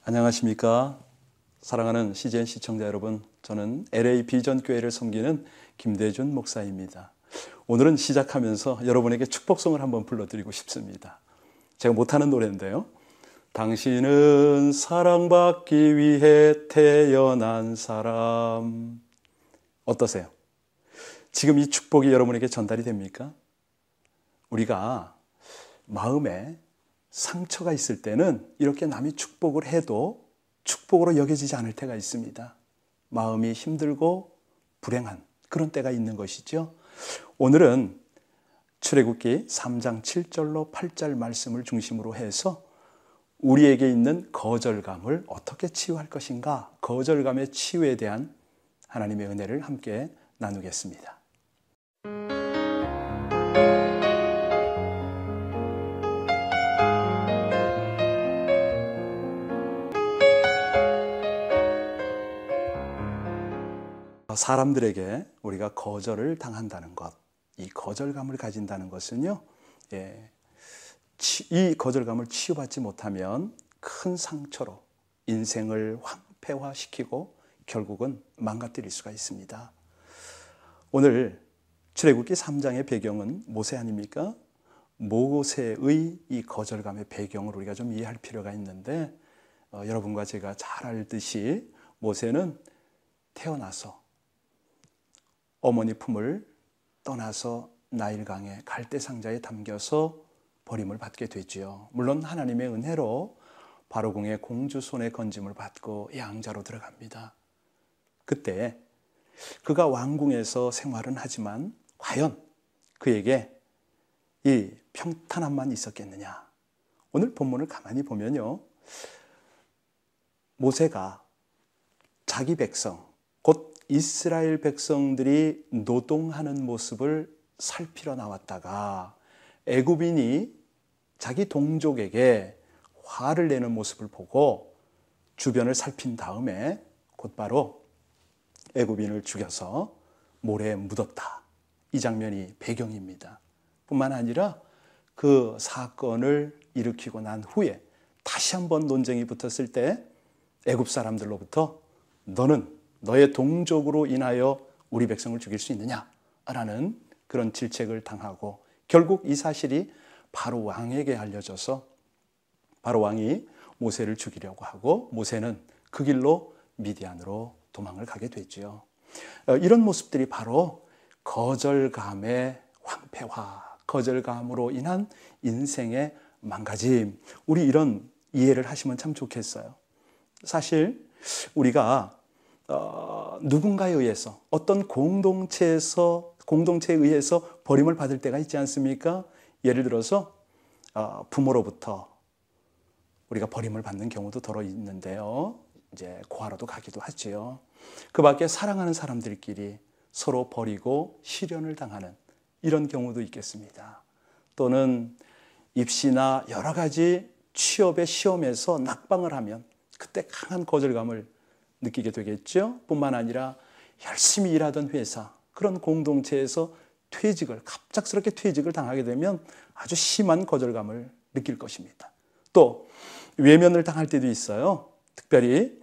안녕하십니까? 사랑하는 CGN 시청자 여러분, 저는 LA 비전교회를 섬기는 김대준 목사입니다. 오늘은 시작하면서 여러분에게 축복송을 한번 불러드리고 싶습니다. 제가 못하는 노래인데요. 당신은 사랑받기 위해 태어난 사람. 어떠세요? 지금 이 축복이 여러분에게 전달이 됩니까? 우리가 마음에 상처가 있을 때는 이렇게 남이 축복을 해도 축복으로 여겨지지 않을 때가 있습니다. 마음이 힘들고 불행한 그런 때가 있는 것이죠. 오늘은 출애굽기 3장 7절로 8절 말씀을 중심으로 해서 우리에게 있는 거절감을 어떻게 치유할 것인가, 거절감의 치유에 대한 하나님의 은혜를 함께 나누겠습니다. 사람들에게 우리가 거절을 당한다는 것, 이 거절감을 가진다는 것은요, 이 거절감을 치유받지 못하면 큰 상처로 인생을 황폐화시키고 결국은 망가뜨릴 수가 있습니다. 오늘 출애굽기 3장의 배경은 모세 아닙니까? 모세의 이 거절감의 배경을 우리가 좀 이해할 필요가 있는데, 여러분과 제가 잘 알듯이 모세는 태어나서 어머니 품을 떠나서 나일강의 갈대상자에 담겨서 버림을 받게 되지요. 물론 하나님의 은혜로 바로궁의 공주 손에 건짐을 받고 양자로 들어갑니다. 그때 그가 왕궁에서 생활은 하지만 과연 그에게 이 평탄함만 있었겠느냐? 오늘 본문을 가만히 보면요, 모세가 자기 백성, 곧 이스라엘 백성들이 노동하는 모습을 살피러 나왔다가 애굽인이 자기 동족에게 화를 내는 모습을 보고 주변을 살핀 다음에 곧바로 애굽인을 죽여서 모래에 묻었다. 이 장면이 배경입니다. 뿐만 아니라 그 사건을 일으키고 난 후에 다시 한번 논쟁이 붙었을 때 애굽 사람들로부터 너는 너의 동족으로 인하여 우리 백성을 죽일 수 있느냐라는 그런 질책을 당하고 결국 이 사실이 바로 왕에게 알려져서 바로 왕이 모세를 죽이려고 하고 모세는 그 길로 미디안으로 도망을 가게 되죠. 이런 모습들이 바로 거절감의 황폐화, 거절감으로 인한 인생의 망가짐, 우리 이런 이해를 하시면 참 좋겠어요. 사실 우리가 누군가에 의해서 어떤 공동체에 의해서 버림을 받을 때가 있지 않습니까? 예를 들어서 부모로부터 우리가 버림을 받는 경우도 더러 있는데요. 이제 고아로도 가기도 하지요. 그 밖에 사랑하는 사람들끼리 서로 버리고 시련을 당하는 이런 경우도 있겠습니다. 또는 입시나 여러 가지 취업의 시험에서 낙방을 하면 그때 강한 거절감을 느끼게 되겠죠. 뿐만 아니라 열심히 일하던 회사, 그런 공동체에서 갑작스럽게 퇴직을 당하게 되면 아주 심한 거절감을 느낄 것입니다. 또 외면을 당할 때도 있어요. 특별히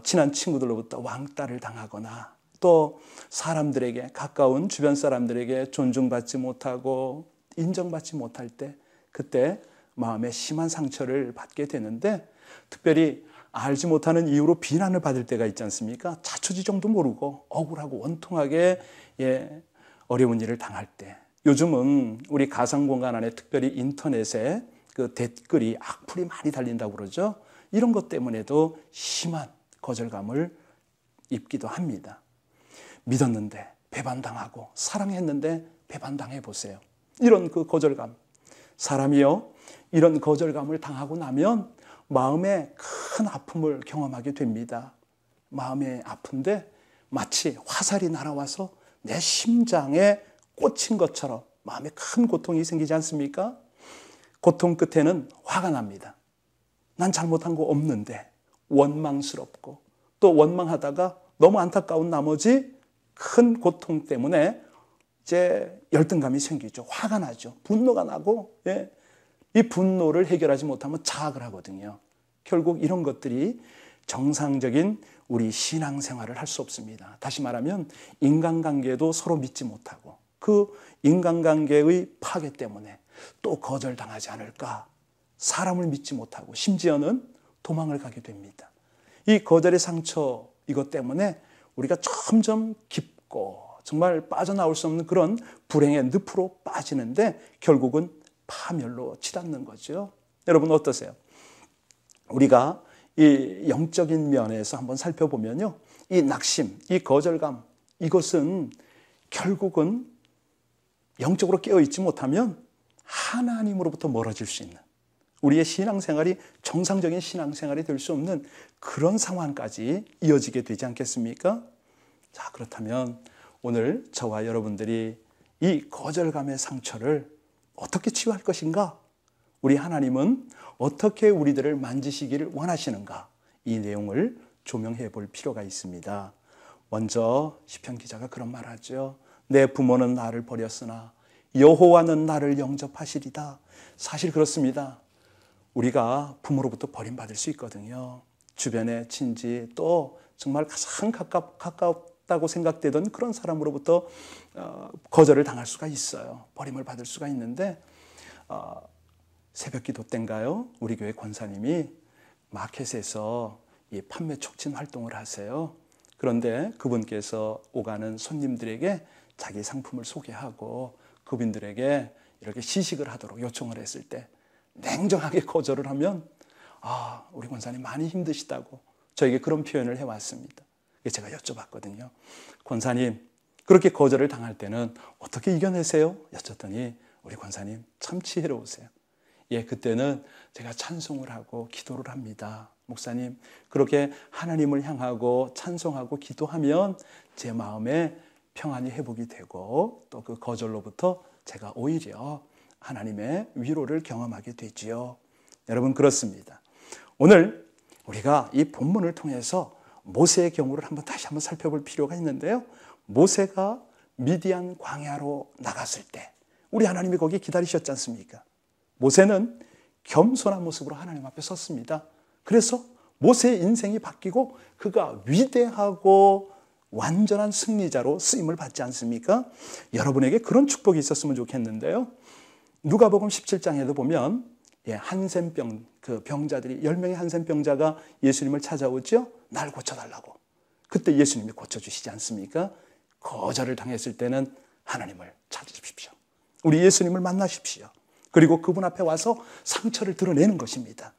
친한 친구들로부터 왕따를 당하거나 또 사람들에게, 가까운 주변 사람들에게 존중받지 못하고 인정받지 못할 때 그때 마음에 심한 상처를 받게 되는데, 특별히 알지 못하는 이유로 비난을 받을 때가 있지 않습니까? 자초지종도 모르고 억울하고 원통하게 어려운 일을 당할 때, 요즘은 우리 가상공간 안에 특별히 인터넷에 그 댓글이 악플이 많이 달린다고 그러죠. 이런 것 때문에도 심한 거절감을 입기도 합니다. 믿었는데 배반당하고 사랑했는데 배반당해 보세요. 이런 그 거절감, 사람이요, 이런 거절감을 당하고 나면 마음에 큰 아픔을 경험하게 됩니다. 마음이 아픈데 마치 화살이 날아와서 내 심장에 꽂힌 것처럼 마음에 큰 고통이 생기지 않습니까? 고통 끝에는 화가 납니다. 난 잘못한 거 없는데 원망스럽고, 또 원망하다가 너무 안타까운 나머지 큰 고통 때문에 이제 열등감이 생기죠. 화가 나죠. 분노가 나고, 이 분노를 해결하지 못하면 자학을 하거든요. 결국 이런 것들이 정상적인 우리 신앙생활을 할 수 없습니다. 다시 말하면 인간관계도 서로 믿지 못하고 그 인간관계의 파괴 때문에 또 거절당하지 않을까, 사람을 믿지 못하고 심지어는 도망을 가게 됩니다. 이 거절의 상처, 이것 때문에 우리가 점점 깊고 정말 빠져나올 수 없는 그런 불행의 늪으로 빠지는데 결국은 파멸로 치닫는 거죠. 여러분 어떠세요? 우리가 이 영적인 면에서 한번 살펴보면요, 이 낙심, 이 거절감, 이것은 결국은 영적으로 깨어있지 못하면 하나님으로부터 멀어질 수 있는, 우리의 신앙생활이 정상적인 신앙생활이 될 수 없는 그런 상황까지 이어지게 되지 않겠습니까? 자, 그렇다면 오늘 저와 여러분들이 이 거절감의 상처를 어떻게 치유할 것인가? 우리 하나님은 어떻게 우리들을 만지시기를 원하시는가? 이 내용을 조명해 볼 필요가 있습니다. 먼저 시편 기자가 그런 말을 하죠. 내 부모는 나를 버렸으나 여호와는 나를 영접하시리다. 사실 그렇습니다. 우리가 부모로부터 버림받을 수 있거든요. 주변의 친지, 또 정말 가장 가깝다고 생각되던 그런 사람으로부터 거절을 당할 수가 있어요. 버림을 받을 수가 있는데 새벽 기도 때인가요? 우리 교회 권사님이 마켓에서 이 판매 촉진 활동을 하세요. 그런데 그분께서 오가는 손님들에게 자기 상품을 소개하고 그분들에게 이렇게 시식을 하도록 요청을 했을 때 냉정하게 거절을 하면 우리 권사님 많이 힘드시다고 저에게 그런 표현을 해왔습니다. 제가 여쭤봤거든요. 권사님, 그렇게 거절을 당할 때는 어떻게 이겨내세요? 여쭸더니 우리 권사님 참 지혜로우세요. 그때는 제가 찬송을 하고 기도를 합니다. 목사님, 그렇게 하나님을 향하고 찬송하고 기도하면 제 마음에 평안이 회복이 되고 또 그 거절로부터 제가 오히려 하나님의 위로를 경험하게 되지요. 여러분 그렇습니다. 오늘 우리가 이 본문을 통해서 모세의 경우를 다시 한번 살펴볼 필요가 있는데요. 모세가 미디안 광야로 나갔을 때 우리 하나님이 거기 기다리셨지 않습니까? 모세는 겸손한 모습으로 하나님 앞에 섰습니다. 그래서 모세의 인생이 바뀌고 그가 위대하고 완전한 승리자로 쓰임을 받지 않습니까? 여러분에게 그런 축복이 있었으면 좋겠는데요. 누가복음 17장에도 보면 한센병, 그 병자들이 10명의 한센병자가 예수님을 찾아오죠. 날 고쳐달라고. 그때 예수님이 고쳐주시지 않습니까? 거절을 당했을 때는 하나님을 찾으십시오. 우리 예수님을 만나십시오. 그리고 그분 앞에 와서 상처를 드러내는 것입니다.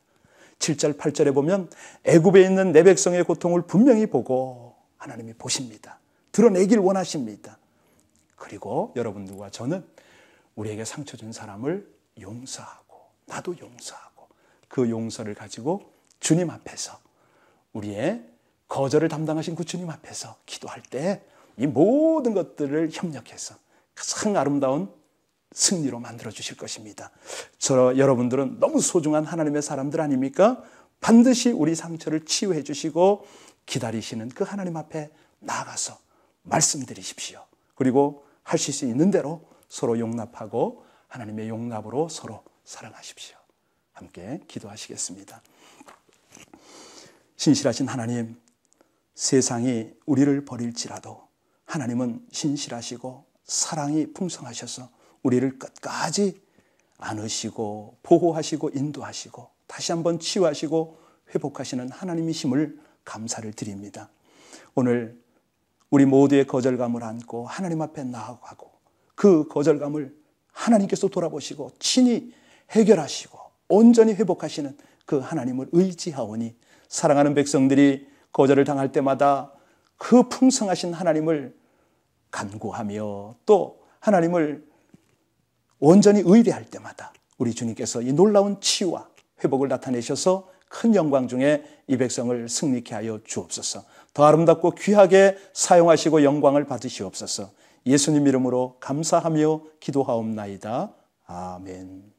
7절 8절에 보면 애굽에 있는 내 백성의 고통을 분명히 보고 하나님이 보십니다. 드러내길 원하십니다. 그리고 여러분들과 저는 우리에게 상처 준 사람을 용서하고 나도 용서하고 그 용서를 가지고 주님 앞에서 우리의 거절을 담당하신 그 주님 앞에서 기도할 때 이 모든 것들을 협력해서 가장 아름다운 승리로 만들어 주실 것입니다. 여러분들은 너무 소중한 하나님의 사람들 아닙니까? 반드시 우리 상처를 치유해 주시고 기다리시는 그 하나님 앞에 나아가서 말씀드리십시오. 그리고 하실 수 있는 대로 서로 용납하고 하나님의 용납으로 서로 사랑하십시오. 함께 기도하시겠습니다. 신실하신 하나님, 세상이 우리를 버릴지라도 하나님은 신실하시고 사랑이 풍성하셔서 우리를 끝까지 안으시고 보호하시고 인도하시고 다시 한번 치유하시고 회복하시는 하나님이심을 감사를 드립니다. 오늘 우리 모두의 거절감을 안고 하나님 앞에 나아가고 그 거절감을 하나님께서 돌아보시고 친히 해결하시고 온전히 회복하시는 그 하나님을 의지하오니 사랑하는 백성들이 거절을 당할 때마다 그 풍성하신 하나님을 간구하며 또 하나님을 온전히 의뢰할 때마다 우리 주님께서 이 놀라운 치유와 회복을 나타내셔서 큰 영광 중에 이 백성을 승리케 하여 주옵소서. 더 아름답고 귀하게 사용하시고 영광을 받으시옵소서. 예수님 이름으로 감사하며 기도하옵나이다. 아멘.